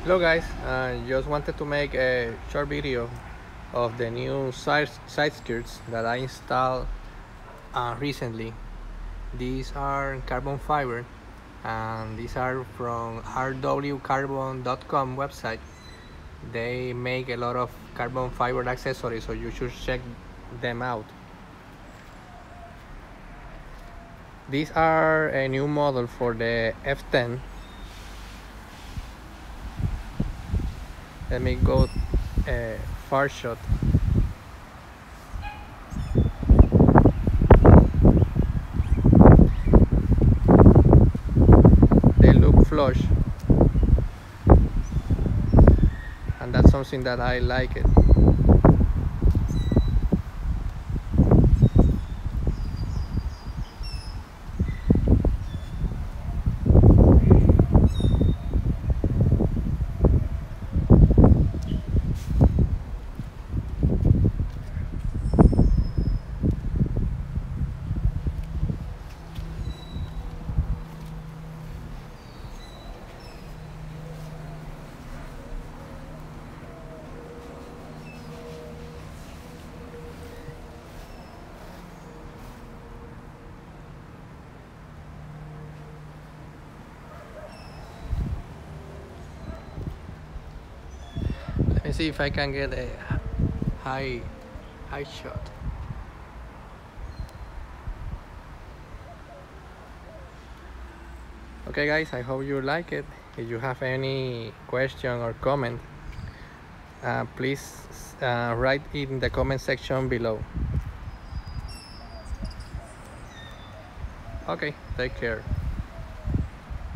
Hello guys, just wanted to make a short video of the new side skirts that I installed recently. These are carbon fiber and these are from rwcarbon.com website. They make a lot of carbon fiber accessories, so you should check them out. These are a new model for the F10. Let me go a far shot. They look flush, and that's something that I like it. Let me see if I can get a high shot. Okay guys, I hope you like it. If you have any question or comment, please write it in the comment section below. Okay, take care.